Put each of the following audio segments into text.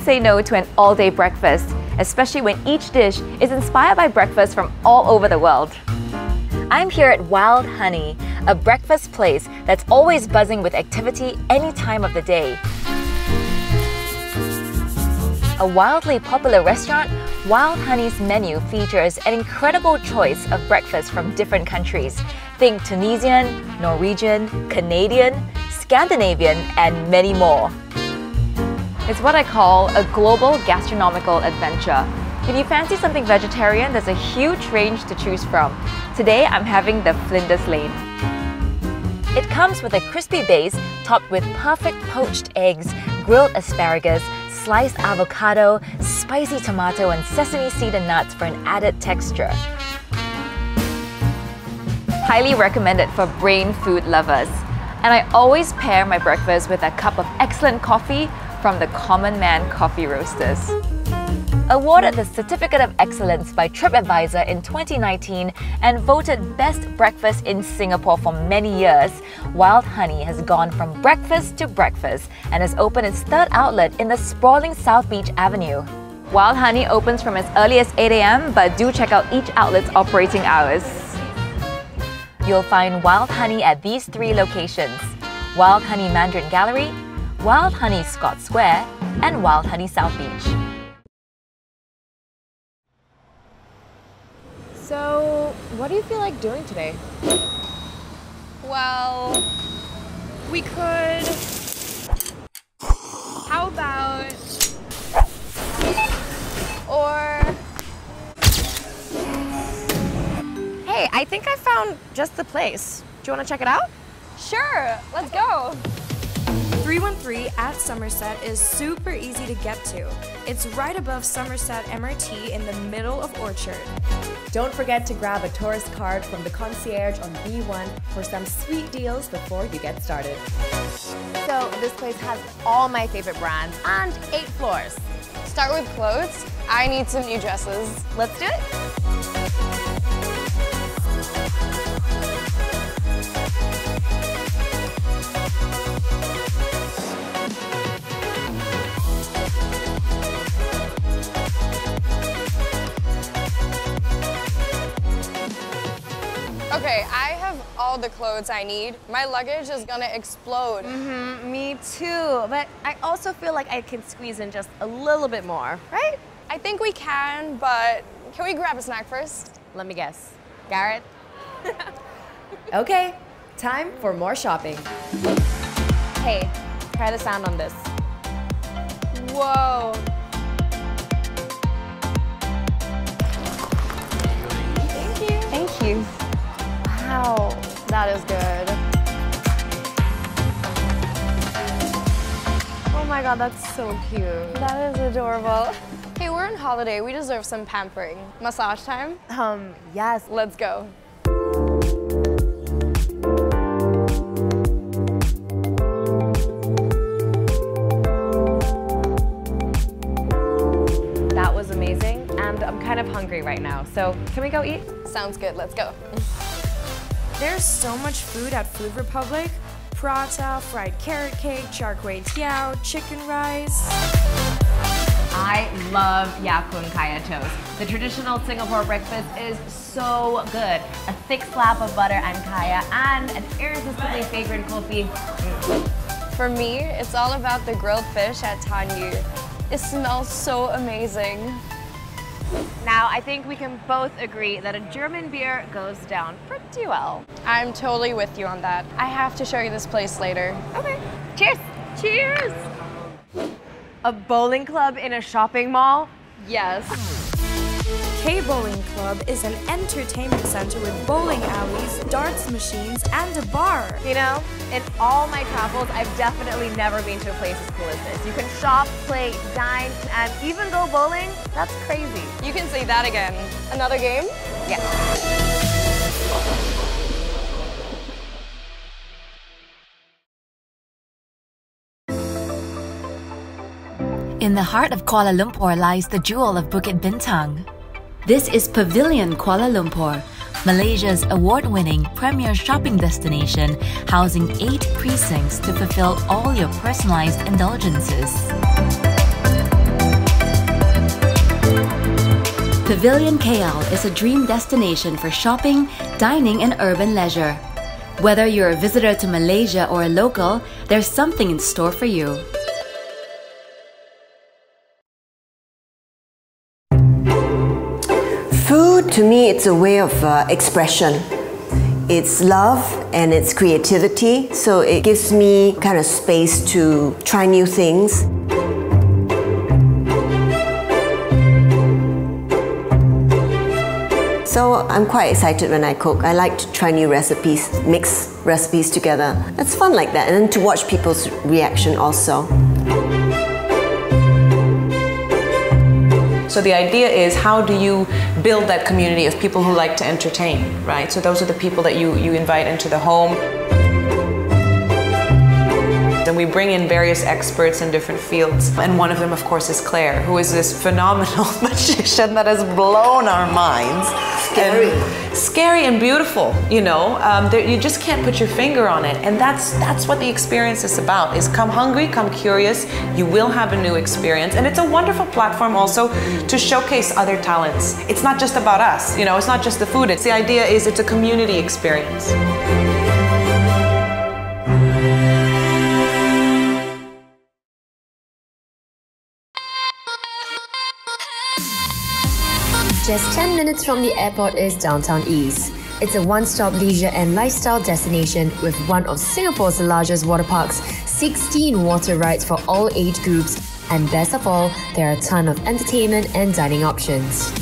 say no to an all-day breakfast, especially when each dish is inspired by breakfast from all over the world. I'm here at Wild Honey, a breakfast place that's always buzzing with activity any time of the day. A wildly popular restaurant, Wild Honey's menu features an incredible choice of breakfast from different countries. Think Tunisian, Norwegian, Canadian, Scandinavian, and many more. It's what I call a global gastronomical adventure. If you fancy something vegetarian, there's a huge range to choose from. Today, I'm having the Flinders Lane. It comes with a crispy base topped with perfect poached eggs, grilled asparagus, sliced avocado, spicy tomato, and sesame seed and nuts for an added texture. Highly recommended for brain food lovers. And I always pair my breakfast with a cup of excellent coffee from the Common Man Coffee Roasters. Awarded the Certificate of Excellence by TripAdvisor in 2019 and voted Best Breakfast in Singapore for many years, Wild Honey has gone from breakfast to breakfast and has opened its third outlet in the sprawling South Beach Avenue. Wild Honey opens from as early as 8 a.m, but do check out each outlet's operating hours. You'll find Wild Honey at these 3 locations: Wild Honey Mandarin Gallery, Wild Honey Scott Square, and Wild Honey South Beach. So, what do you feel like doing today? Well, we could... How about... Or... Hey, I think I found just the place. Do you want to check it out? Sure, let's go. 313 at Somerset is super easy to get to. It's right above Somerset MRT in the middle of Orchard. Don't forget to grab a tourist card from the concierge on B1 for some sweet deals before you get started. So, this place has all my favorite brands and 8 floors. Start with clothes. I need some new dresses. Let's do it. Okay, I have all the clothes I need. My luggage is gonna explode. Me too, but I also feel like I can squeeze in just a little bit more, right? I think we can, but can we grab a snack first? Let me guess. Garrett? Okay, time for more shopping. Hey, try the sound on this. Whoa. Thank you. Thank you. Wow, that is good. Oh my god, that's so cute. That is adorable. Hey, we're on holiday. We deserve some pampering. Massage time? Yes. Let's go. That was amazing, and I'm kind of hungry right now, so can we go eat? Sounds good. Let's go. There's so much food at Food Republic. Prata, fried carrot cake, char kway teow, chicken rice. I love Ya Kun Kaya toast. The traditional Singapore breakfast is so good. A thick slab of butter and kaya and an irresistibly fragrant coffee. For me, it's all about the grilled fish at Tan Yu. It smells so amazing. Now, I think we can both agree that a German beer goes down pretty well. I'm totally with you on that. I have to show you this place later. Okay. Cheers! Cheers! A bowling club in a shopping mall? Yes. K Bowling Club is an entertainment center with bowling alleys, darts machines, and a bar. You know, in all my travels, I've definitely never been to a place as cool as this. You can shop, play, dine, and even go bowling. That's crazy. You can say that again. Another game? Yeah. In the heart of Kuala Lumpur lies the jewel of Bukit Bintang. This is Pavilion Kuala Lumpur, Malaysia's award-winning premier shopping destination, housing 8 precincts to fulfill all your personalized indulgences. Pavilion KL is a dream destination for shopping, dining, and urban leisure. Whether you're a visitor to Malaysia or a local, there's something in store for you. Food, to me, it's a way of expression. It's love and it's creativity, so it gives me kind of space to try new things. So I'm quite excited when I cook. I like to try new recipes, mix recipes together. It's fun like that, and then to watch people's reaction also. So the idea is, how do you build that community of people who like to entertain, right? So those are the people that you invite into the home. And we bring in various experts in different fields. And one of them, of course, is Claire, who is this phenomenal magician that has blown our minds. Scary and beautiful, you know. You just can't put your finger on it. And that's what the experience is about, is come hungry, come curious. You will have a new experience. And it's a wonderful platform also to showcase other talents. It's not just about us, you know, it's not just the food. The idea is it's a community experience. Just 10 minutes from the airport is Downtown East. It's a one-stop leisure and lifestyle destination with one of Singapore's largest water parks, 16 water rides for all age groups, and best of all, there are a ton of entertainment and dining options.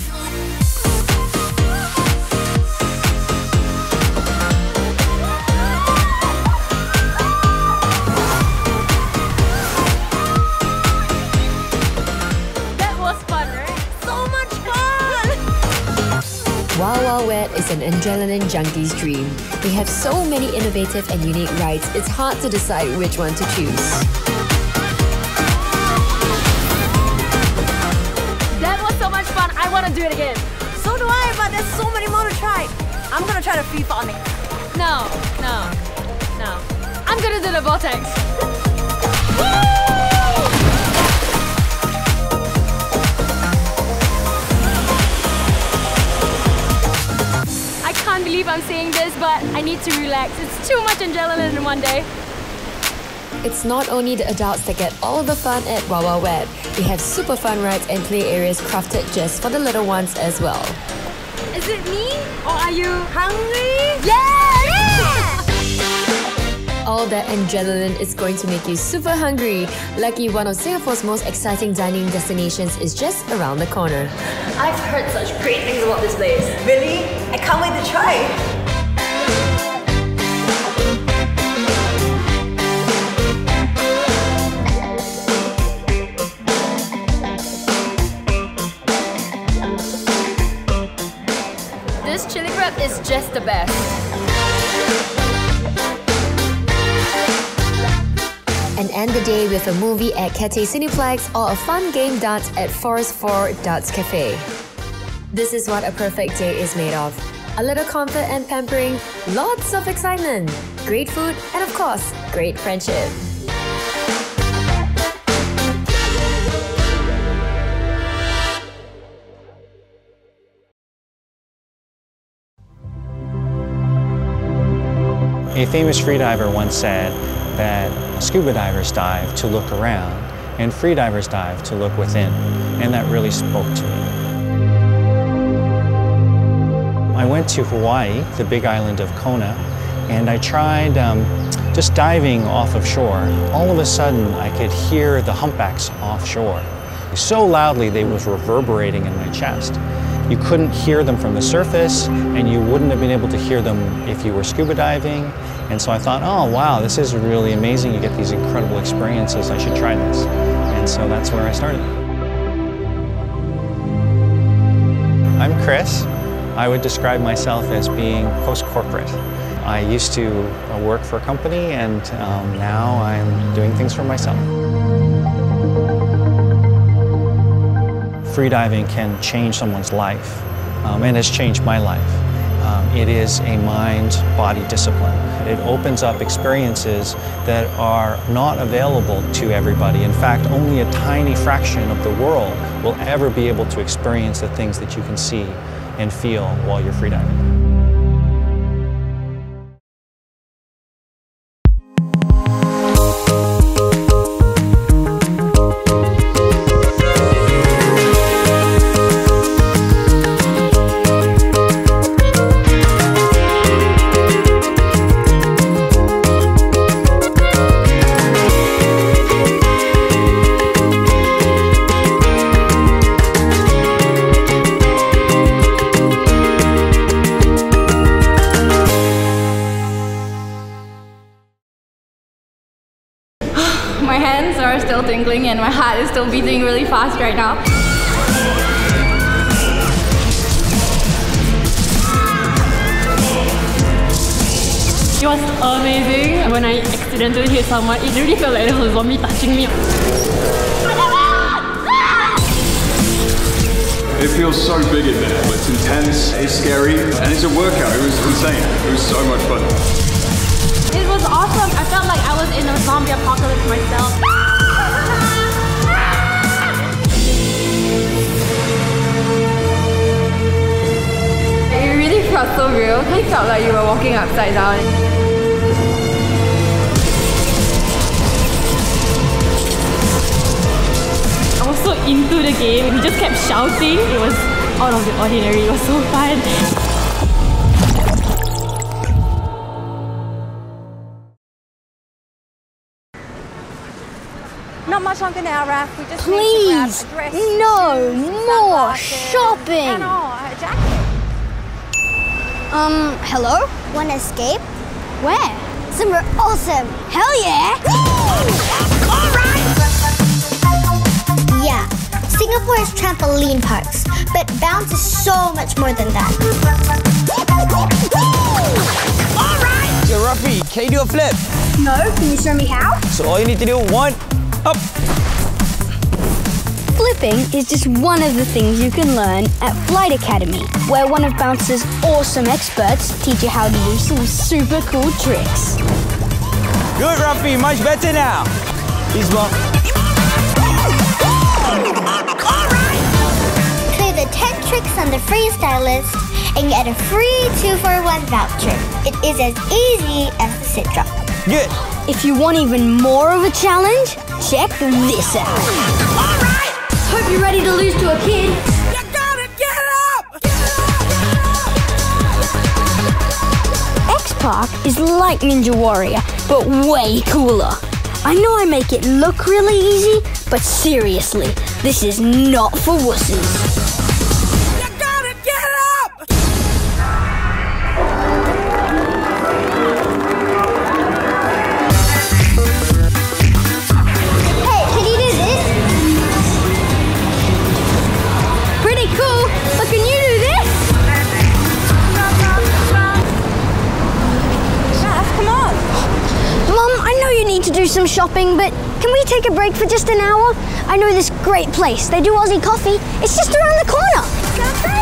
Is an adrenaline junkie's dream. They have so many innovative and unique rides, it's hard to decide which one to choose. That was so much fun, I want to do it again. So do I, but there's so many more to try. I'm gonna try the free fall next. No. I'm gonna do the vortex. I can't believe I'm saying this, but I need to relax. It's too much adrenaline in one day. It's not only the adults that get all the fun at Wild Wild Wet. They have super fun rides and play areas crafted just for the little ones as well. Is it me? Or are you hungry? Yeah! All that adrenaline is going to make you super hungry. Lucky one of Singapore's most exciting dining destinations is just around the corner. I've heard such great things about this place. Really? I can't wait to try. This chili crab is just the best. And end the day with a movie at Cathay Cineplex or a fun game dance at Forest 4 Darts Cafe. This is what a perfect day is made of. A little comfort and pampering, lots of excitement, great food, and of course, great friendship. A famous freediver once said that scuba divers dive to look around and freedivers dive to look within, and that really spoke to me. I went to Hawaii, the big island of Kona, and I tried just diving off of shore. All of a sudden I could hear the humpbacks offshore. So loudly they was reverberating in my chest. You couldn't hear them from the surface, and you wouldn't have been able to hear them if you were scuba diving. And so I thought, oh wow, this is really amazing. You get these incredible experiences. I should try this. And so that's where I started. I'm Chris. I would describe myself as being post-corporate. I used to work for a company, and now I'm doing things for myself. Freediving can change someone's life, and has changed my life. It is a mind-body discipline. It opens up experiences that are not available to everybody. In fact, only a tiny fraction of the world will ever be able to experience the things that you can see and feel while you're freediving. My hands are still tingling and my heart is still beating really fast right now. It was amazing. When I accidentally hit someone, it really felt like there was a zombie touching me. It feels so big in there, but it's intense, it's scary, and it's a workout. It was insane. It was so much fun. It was awesome. I felt like I was in a zombie apocalypse myself. It really felt so real. It felt like you were walking upside down. I was so into the game. We just kept shouting. It was out of the ordinary. It was so fun. Not much longer now, Raph. We just Please, need to grab a dress, no shoes, more sunglasses, shopping. And a jacket. Hello? Wanna escape? Where? Somewhere awesome. Hell yeah! Alright! Yeah, Singapore has trampoline parks, but bounce is so much more than that. Alright! Yo, Ruffy, can you do a flip? No, can you show me how? So all you need to do, one, up. Flipping is just one of the things you can learn at Flight Academy, where one of Bounce's awesome experts teach you how to do some super cool tricks. Good, Ruffy, much better now. He's one. Clear the 10 tricks on the freestyle list and get a free 2-for-1 voucher. It is as easy as the sit drop. Good. If you want even more of a challenge, check this out. Alright! Hope you're ready to lose to a kid. You gotta get up! X-Park is like Ninja Warrior, but way cooler. I know I make it look really easy, but seriously, this is not for wusses. To do some shopping, but can we take a break for just an hour? I know this great place. They do Aussie coffee. It's just around the corner. Sounds great.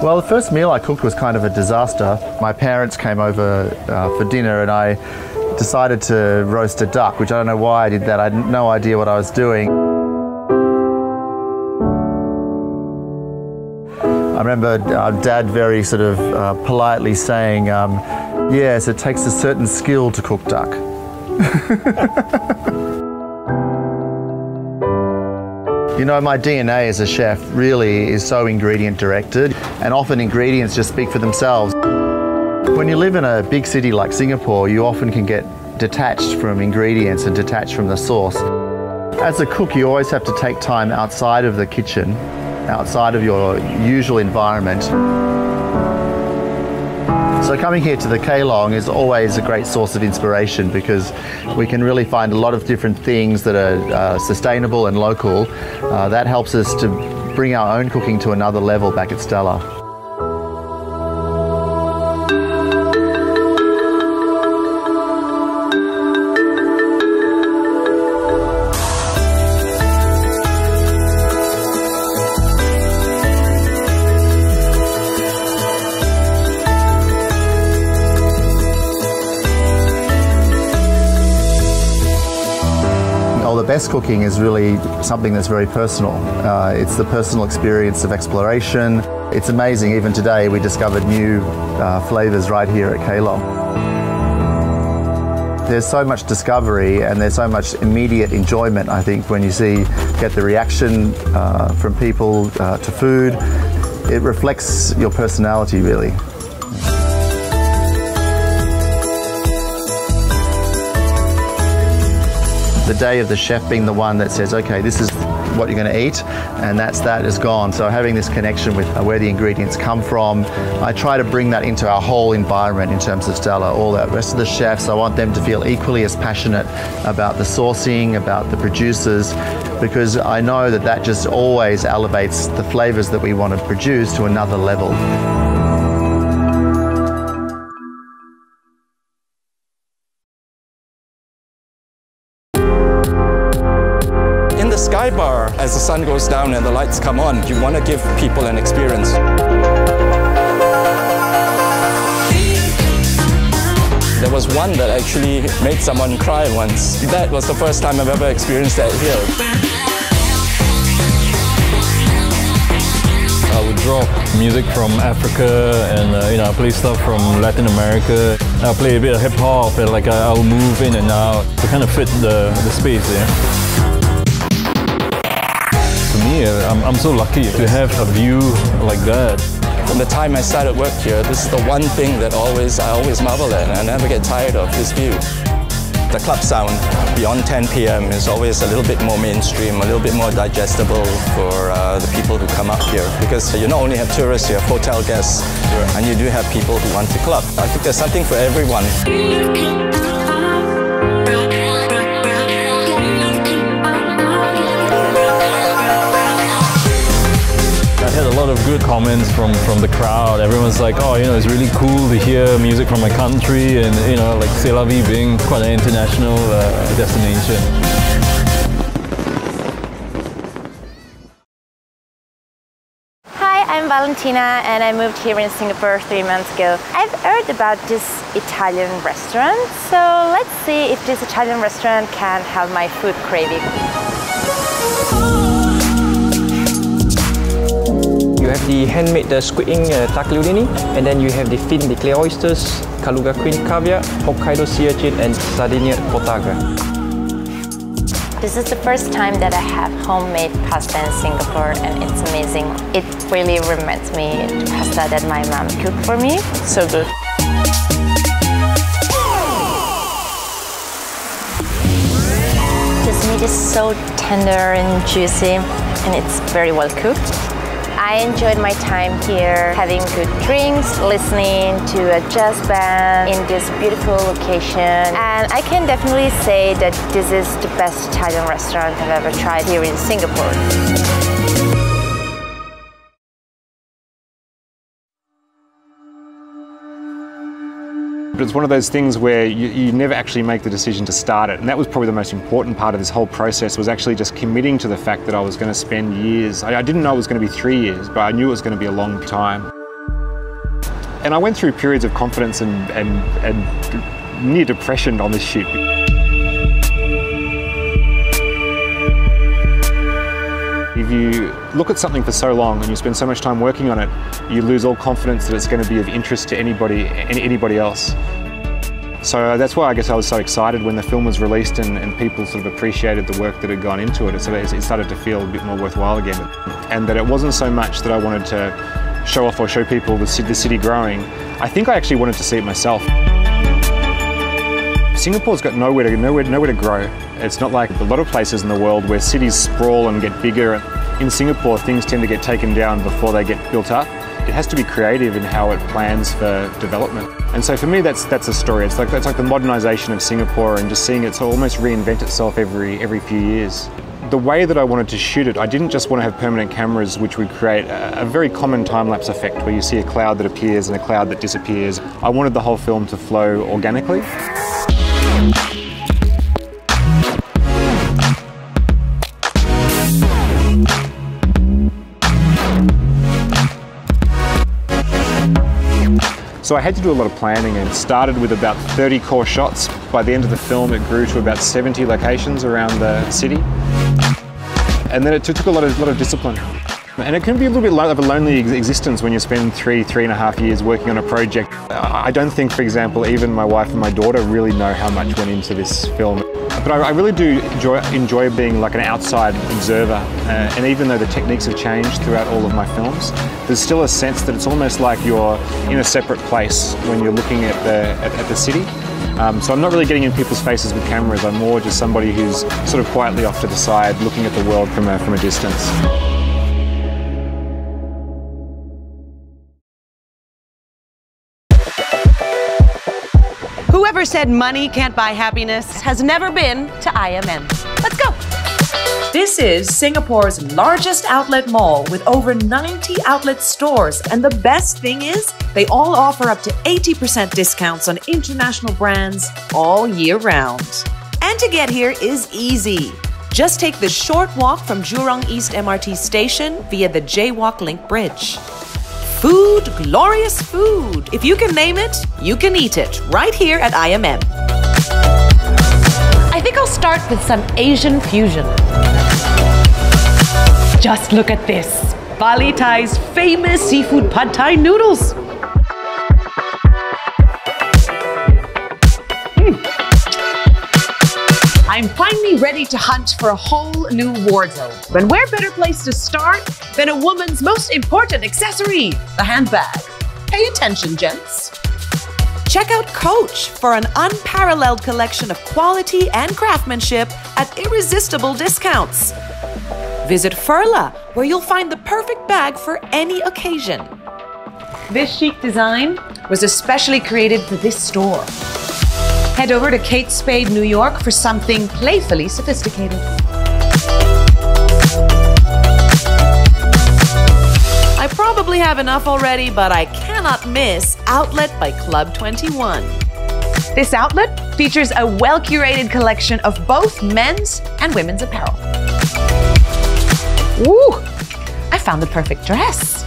Well, the first meal I cooked was kind of a disaster. My parents came over for dinner and I decided to roast a duck, which I don't know why I did that. I had no idea what I was doing. I remember Dad very sort of politely saying, yes, it takes a certain skill to cook duck. You know, my DNA as a chef really is so ingredient directed, and often ingredients just speak for themselves. When you live in a big city like Singapore, you often can get detached from ingredients and detached from the source. As a cook, you always have to take time outside of the kitchen, outside of your usual environment. So coming here to the Keelong is always a great source of inspiration because we can really find a lot of different things that are sustainable and local. That helps us to bring our own cooking to another level back at Stella. The best cooking is really something that's very personal. It's the personal experience of exploration. It's amazing, even today we discovered new flavours right here at Keelong. There's so much discovery and there's so much immediate enjoyment, I think, when you get the reaction from people to food. It reflects your personality, really. The day of the chef being the one that says, okay, this is what you're going to eat, and that is gone. So having this connection with where the ingredients come from, I try to bring that into our whole environment in terms of Stella. All the rest of the chefs, I want them to feel equally as passionate about the sourcing, about the producers, because I know that just always elevates the flavors that we want to produce to another level. Sky bar, as the sun goes down and the lights come on, you want to give people an experience. There was one that actually made someone cry once. That was the first time I've ever experienced that here. I would drop music from Africa and I play stuff from Latin America. I play a bit of hip hop and I'll move in and out to kind of fit the space there. For me, I'm so lucky to have a view like that. From the time I started work here, this is the one thing that I always marvel at, and I never get tired of this view. The club sound beyond 10 p.m. is always a little bit more mainstream, a little bit more digestible for the people who come up here. Because you not only have tourists, you have hotel guests, and you do have people who want to club. I think there's something for everyone. I had a lot of good comments from the crowd. Everyone's like, oh, it's really cool to hear music from my country, and like C'est La Vie being quite an international destination. Hi, I'm Valentina and I moved here in Singapore 3 months ago. I've heard about this Italian restaurant, so let's see if this Italian restaurant can have my food craving. You have the handmade squid ink tagliolini, and then you have the fin de clear oysters, Kaluga queen caviar, Hokkaido sea urchin, and Sardinia potagra. This is the first time that I have homemade pasta in Singapore, and it's amazing. It really reminds me of the pasta that my mom cooked for me. So good. This meat is so tender and juicy, and it's very well cooked. I enjoyed my time here, having good drinks, listening to a jazz band in this beautiful location. And I can definitely say that this is the best Italian restaurant I've ever tried here in Singapore. But it's one of those things where you never actually make the decision to start it. And that was probably the most important part of this whole process, was actually just committing to the fact that I was going to spend years. I didn't know it was going to be 3 years, but I knew it was going to be a long time. And I went through periods of confidence and near depression on this shoot. If you look at something for so long and you spend so much time working on it, you lose all confidence that it's going to be of interest to anybody else. So that's why I guess I was so excited when the film was released and people sort of appreciated the work that had gone into it. So it started to feel a bit more worthwhile again. And that it wasn't so much that I wanted to show off or show people the city growing. I think I actually wanted to see it myself. Singapore's got nowhere to grow. It's not like a lot of places in the world where cities sprawl and get bigger. In Singapore, things tend to get taken down before they get built up. It has to be creative in how it plans for development. And so for me, that's a story. It's like the modernisation of Singapore and just seeing it almost reinvent itself every few years. The way that I wanted to shoot it, I didn't just want to have permanent cameras which would create a very common time-lapse effect where you see a cloud that appears and a cloud that disappears. I wanted the whole film to flow organically. So I had to do a lot of planning and started with about 30 core shots. By the end of the film, it grew to about 70 locations around the city. And then it took a lot of discipline. And it can be a little bit of a lonely existence when you spend three and a half years working on a project. I don't think, for example, even my wife and my daughter really know how much went into this film. But I really do enjoy being like an outside observer. And even though the techniques have changed throughout all of my films, there's still a sense that it's almost like you're in a separate place when you're looking at the city. So I'm not really getting in people's faces with cameras. I'm more just somebody who's sort of quietly off to the side, looking at the world from a distance. Whoever said money can't buy happiness has never been to IMM. Let's go. This is Singapore's largest outlet mall with over 90 outlet stores. And the best thing is, they all offer up to 80% discounts on international brands all year round. And to get here is easy. Just take the short walk from Jurong East MRT station via the Jaywalk Link Bridge. Food, glorious food. If you can name it, you can eat it right here at IMM. I think I'll start with some Asian fusion. Just look at this. Bali Thai's famous seafood pad thai noodles. I'm finally ready to hunt for a whole new wardrobe. And where better place to start than a woman's most important accessory, the handbag. Pay attention, gents. Check out Coach for an unparalleled collection of quality and craftsmanship at irresistible discounts. Visit Furla, where you'll find the perfect bag for any occasion. This chic design was especially created for this store. Head over to Kate Spade, New York for something playfully sophisticated. I probably have enough already, but I cannot miss Outlet by Club 21. This outlet features a well-curated collection of both men's and women's apparel. Ooh, I found the perfect dress.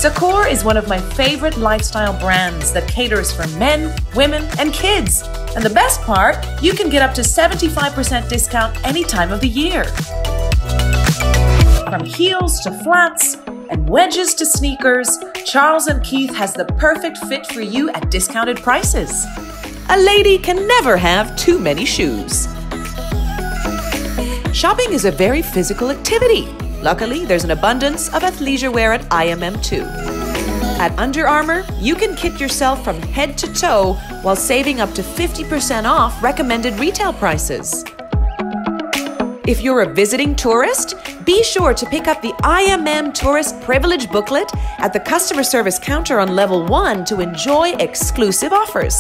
Sakor is one of my favorite lifestyle brands that caters for men, women, and kids. And the best part, you can get up to 75% discount any time of the year. From heels to flats and wedges to sneakers, Charles & Keith has the perfect fit for you at discounted prices. A lady can never have too many shoes. Shopping is a very physical activity. Luckily, there's an abundance of athleisure wear at IMM too. At Under Armour, you can kit yourself from head to toe while saving up to 50% off recommended retail prices. If you're a visiting tourist, be sure to pick up the IMM Tourist Privilege booklet at the customer service counter on level 1 to enjoy exclusive offers.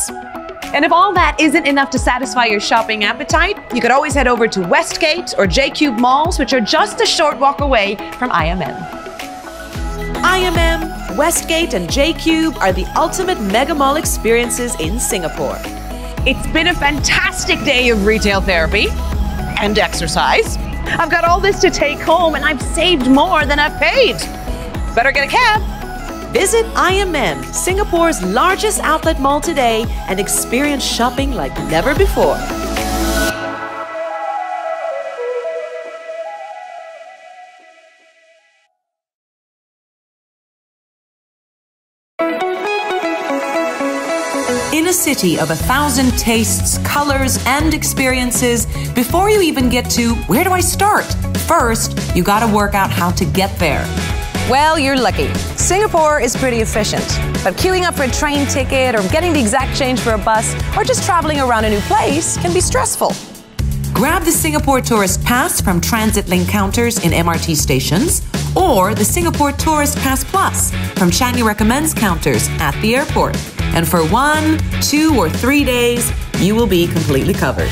And if all that isn't enough to satisfy your shopping appetite, you could always head over to Westgate or J-Cube malls, which are just a short walk away from IMM. IMM, Westgate, and J-Cube are the ultimate mega mall experiences in Singapore. It's been a fantastic day of retail therapy and exercise. I've got all this to take home and I've saved more than I've paid. Better get a cab. Visit IMM, Singapore's largest outlet mall today, and experience shopping like never before. In a city of 1,000 tastes, colors, and experiences, before you even get to where do I start? First, you gotta work out how to get there. Well, you're lucky. Singapore is pretty efficient, but queuing up for a train ticket or getting the exact change for a bus or just traveling around a new place can be stressful. Grab the Singapore Tourist Pass from Transit Link counters in MRT stations or the Singapore Tourist Pass Plus from Changi Recommends counters at the airport. And for 1, 2, or 3 days, you will be completely covered.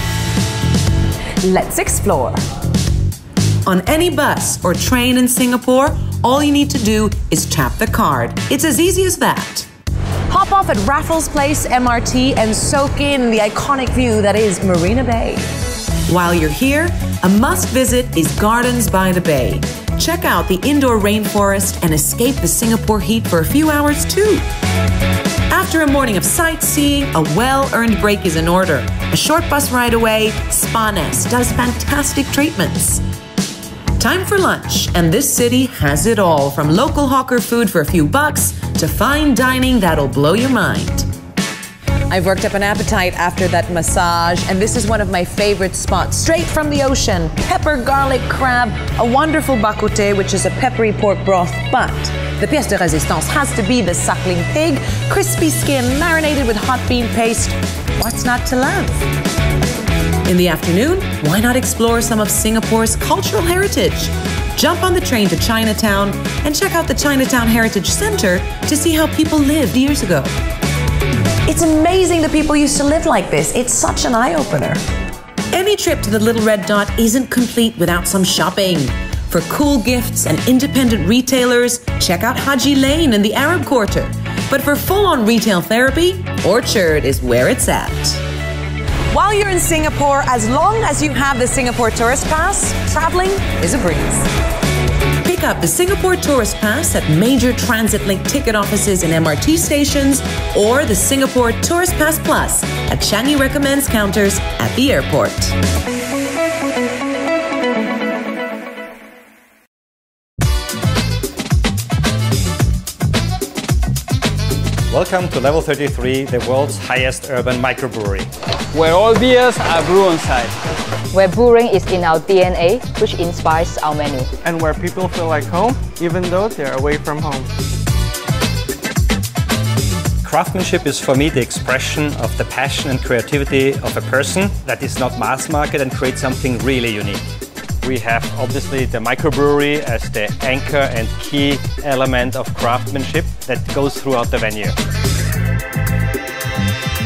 Let's explore. On any bus or train in Singapore, all you need to do is tap the card. It's as easy as that. Hop off at Raffles Place MRT and soak in the iconic view that is Marina Bay. While you're here, a must-visit is Gardens by the Bay. Check out the indoor rainforest and escape the Singapore heat for a few hours too. After a morning of sightseeing, a well-earned break is in order. A short bus ride away, Spa Nest does fantastic treatments. Time for lunch, and this city has it all, from local hawker food for a few bucks to fine dining that'll blow your mind. I've worked up an appetite after that massage, and this is one of my favorite spots, straight from the ocean. Pepper garlic crab, a wonderful bak kut teh, which is a peppery pork broth, but the pièce de résistance has to be the suckling pig, crispy skin marinated with hot bean paste. What's not to love? In the afternoon, why not explore some of Singapore's cultural heritage? Jump on the train to Chinatown and check out the Chinatown Heritage Center to see how people lived years ago. It's amazing that people used to live like this. It's such an eye-opener. Any trip to the Little Red Dot isn't complete without some shopping. For cool gifts and independent retailers, check out Haji Lane in the Arab Quarter. But for full-on retail therapy, Orchard is where it's at. While you're in Singapore, as long as you have the Singapore Tourist Pass, traveling is a breeze. Pick up the Singapore Tourist Pass at major Transit Link ticket offices and MRT stations, or the Singapore Tourist Pass Plus at Changi Recommends counters at the airport. Welcome to Level 33, the world's highest urban microbrewery. Where all beers are brewed on site. Where brewing is in our DNA, which inspires our menu. And where people feel like home, even though they're away from home. Craftsmanship is for me the expression of the passion and creativity of a person that is not mass market and creates something really unique. We have obviously the microbrewery as the anchor and key element of craftsmanship that goes throughout the venue.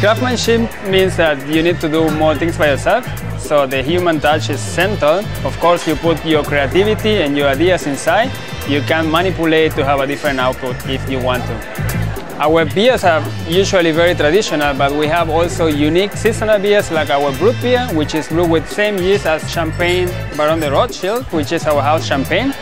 Craftsmanship means that you need to do more things by yourself, so the human touch is central. Of course, you put your creativity and your ideas inside. You can manipulate to have a different output if you want to. Our beers are usually very traditional, but we have also unique seasonal beers like our brut beer, which is brewed with same yeast as Champagne Baron de Rothschild, which is our house champagne.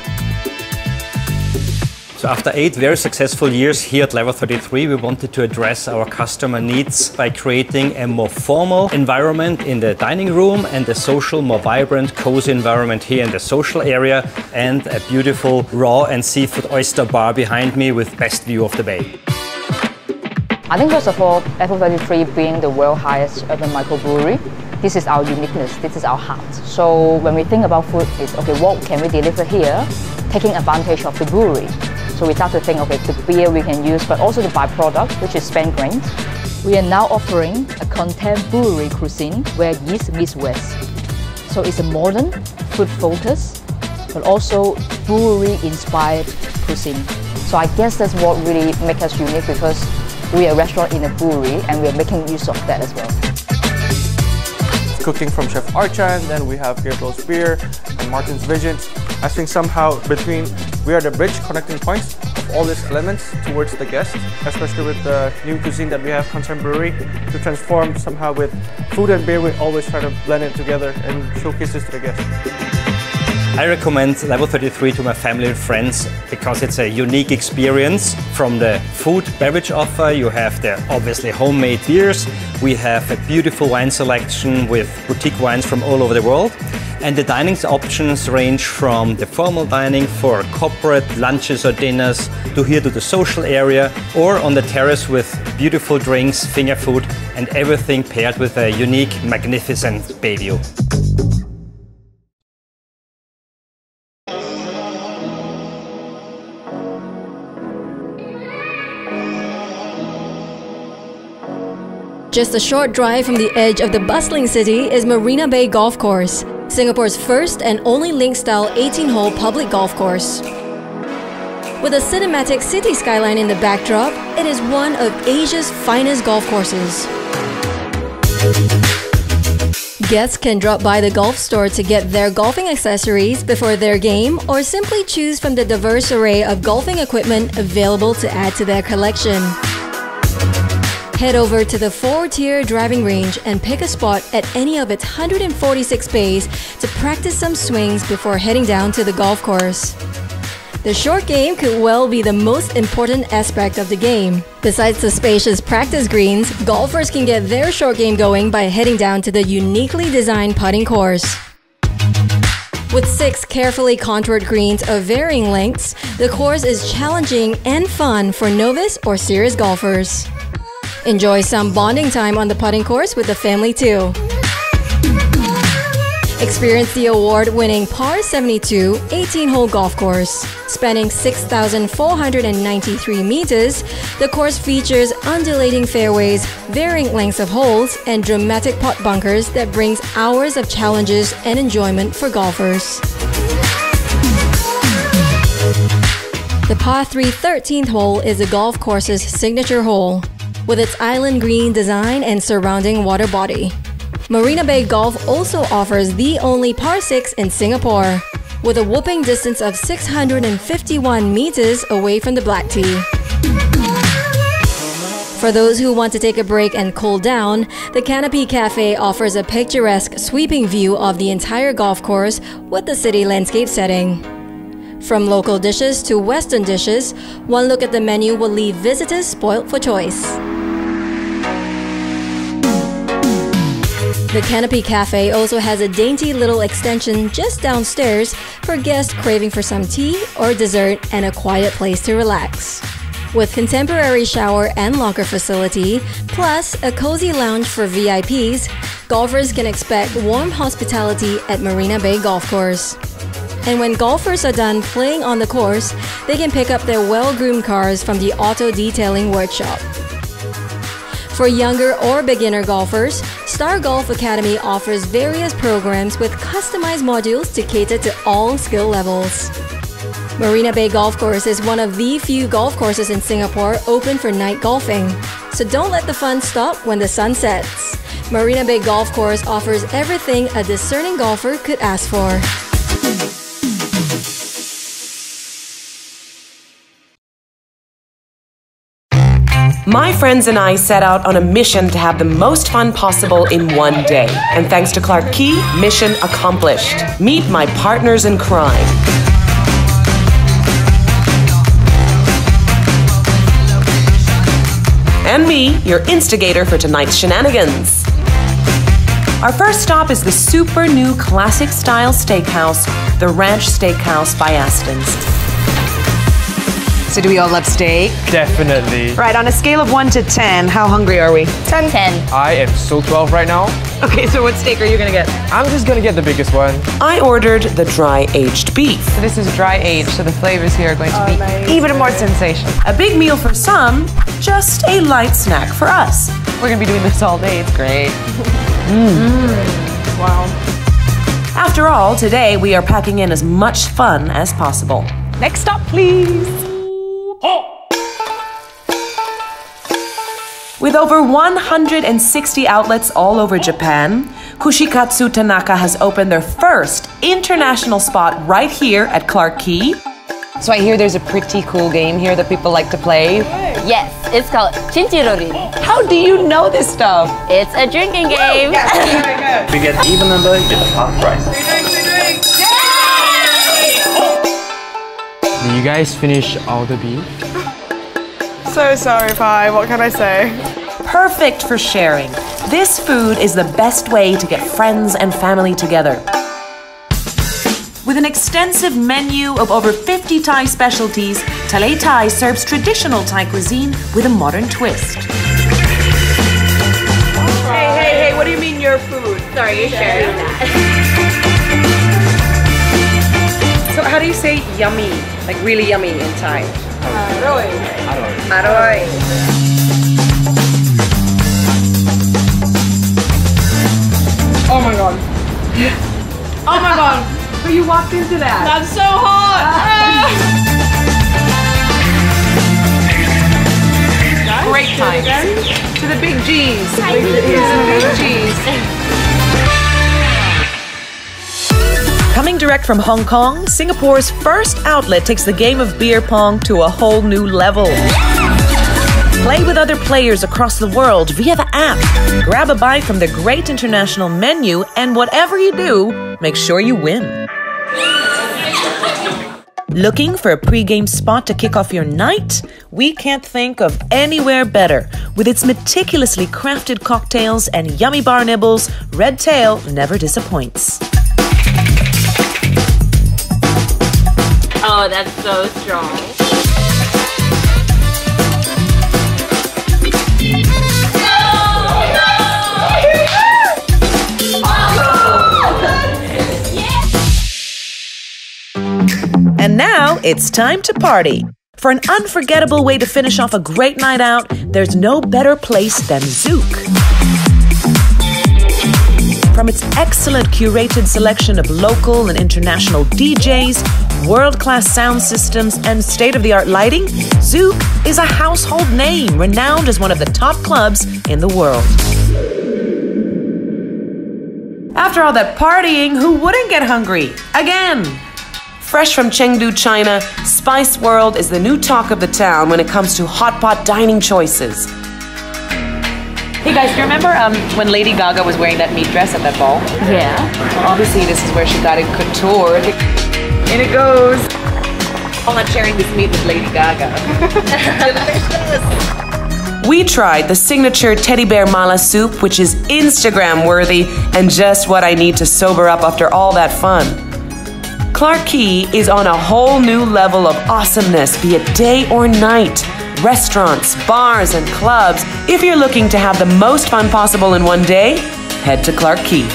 So after 8 very successful years here at Level 33, we wanted to address our customer needs by creating a more formal environment in the dining room and a social, more vibrant, cozy environment here in the social area, and a beautiful raw and seafood oyster bar behind me with best view of the bay. I think first of all, Level 33 being the world's highest urban microbrewery, this is our uniqueness, this is our heart. So when we think about food, it's okay, what can we deliver here, taking advantage of the brewery. So we start to think, okay, the beer we can use, but also the byproduct, which is spent grains. We are now offering a contemporary cuisine where yeast meets West. So it's a modern, food focus, but also brewery-inspired cuisine. So I guess that's what really makes us unique, because we are a restaurant in a brewery and we are making use of that as well. Cooking from Chef Archan, then we have Gabriel's Beer and Martin's Vision. I think somehow we are the bridge connecting points of all these elements towards the guest, especially with the new cuisine that we have, Contemporary, to transform somehow with food and beer. We always try to blend it together and showcase this to the guest. I recommend Level 33 to my family and friends because it's a unique experience. From the food beverage offer, you have the obviously homemade beers. We have a beautiful wine selection with boutique wines from all over the world. And the dining options range from the formal dining for corporate lunches or dinners to here to the social area, or on the terrace with beautiful drinks, finger food, and everything paired with a unique, magnificent bay view. Just a short drive from the edge of the bustling city is Marina Bay Golf Course, Singapore's first and only link-style 18-hole public golf course. With a cinematic city skyline in the backdrop, it is one of Asia's finest golf courses. Guests can drop by the golf store to get their golfing accessories before their game, or simply choose from the diverse array of golfing equipment available to add to their collection. Head over to the 4-tier driving range and pick a spot at any of its 146 bays to practice some swings before heading down to the golf course. The short game could well be the most important aspect of the game. Besides the spacious practice greens, golfers can get their short game going by heading down to the uniquely designed putting course. With 6 carefully contoured greens of varying lengths, the course is challenging and fun for novice or serious golfers. Enjoy some bonding time on the putting course with the family too. Experience the award-winning Par 72 18-hole golf course. Spanning 6,493 meters, the course features undulating fairways, varying lengths of holes, and dramatic putt bunkers that brings hours of challenges and enjoyment for golfers. The Par 3 13th hole is the golf course's signature hole, with its island green design and surrounding water body. Marina Bay Golf also offers the only Par 6 in Singapore, with a whopping distance of 651 meters away from the Black Tee. For those who want to take a break and cool down, the Canopy Cafe offers a picturesque sweeping view of the entire golf course with the city landscape setting. From local dishes to Western dishes, one look at the menu will leave visitors spoilt for choice. The Canopy Cafe also has a dainty little extension just downstairs for guests craving for some tea or dessert and a quiet place to relax. With contemporary shower and locker facility, plus a cozy lounge for VIPs, golfers can expect warm hospitality at Marina Bay Golf Course. And when golfers are done playing on the course, they can pick up their well-groomed cars from the auto detailing workshop. For younger or beginner golfers, Star Golf Academy offers various programs with customized modules to cater to all skill levels. Marina Bay Golf Course is one of the few golf courses in Singapore open for night golfing. So don't let the fun stop when the sun sets. Marina Bay Golf Course offers everything a discerning golfer could ask for. My friends and I set out on a mission to have the most fun possible in one day. And thanks to Clark Quay, mission accomplished. Meet my partners in crime. And me, your instigator for tonight's shenanigans. Our first stop is the super new classic style steakhouse, the Ranch Steakhouse by Aston's. So do we all love steak? Definitely. Right, on a scale of 1 to 10, how hungry are we? 10. I am so 12 right now. Okay, so what steak are you gonna get? I'm just gonna get the biggest one. I ordered the dry aged beef. So this is dry aged, so the flavors here are going to be even more sensational. A big meal for some, just a light snack for us. We're gonna be doing this all day, it's great. Wow. After all, today we are packing in as much fun as possible. Next stop, please. With over 160 outlets all over Japan, Kushikatsu Tanaka has opened their first international spot right here at Clark Quay. So I hear there's a pretty cool game here that people like to play. Yes, it's called Chinchirori. How do you know this stuff? It's a drinking game. If you get even number, you get a half price. Did you guys finish all the beef? So sorry, Pi. What can I say? Perfect for sharing. This food is the best way to get friends and family together. With an extensive menu of over 50 Thai specialties, Tale Thai serves traditional Thai cuisine with a modern twist. Hey, what do you mean your food? Sorry, you're sharing that. So how do you say yummy? Like really yummy in Thai? Aroy. Aroy. Oh my god. Oh my god. But you walked into that. That's so hot. Great times. To the big G's. To the big G's. Coming direct from Hong Kong, Singapore's first outlet takes the game of beer pong to a whole new level. Play with other players across the world via the app. Grab a bite from the great international menu, and whatever you do, make sure you win. Looking for a pre-game spot to kick off your night? We can't think of anywhere better. With its meticulously crafted cocktails and yummy bar nibbles, Red Tail never disappoints. Oh, that's so strong. And now it's time to party. For an unforgettable way to finish off a great night out, there's no better place than Zouk. From its excellent curated selection of local and international DJs, world-class sound systems, and state-of-the-art lighting, Zouk is a household name renowned as one of the top clubs in the world. After all that partying, who wouldn't get hungry? Again! Fresh from Chengdu, China, Spice World is the new talk of the town when it comes to hot pot dining choices. Hey guys, do you remember when Lady Gaga was wearing that meat dress at that ball? Yeah. Obviously, this is where she got it couture. In it goes. I'm not sharing this meat with Lady Gaga. Delicious. We tried the signature teddy bear mala soup, which is Instagram worthy and just what I need to sober up after all that fun. Clark Quay is on a whole new level of awesomeness, be it day or night. Restaurants, bars, and clubs. If you're looking to have the most fun possible in one day, head to Clark Quay.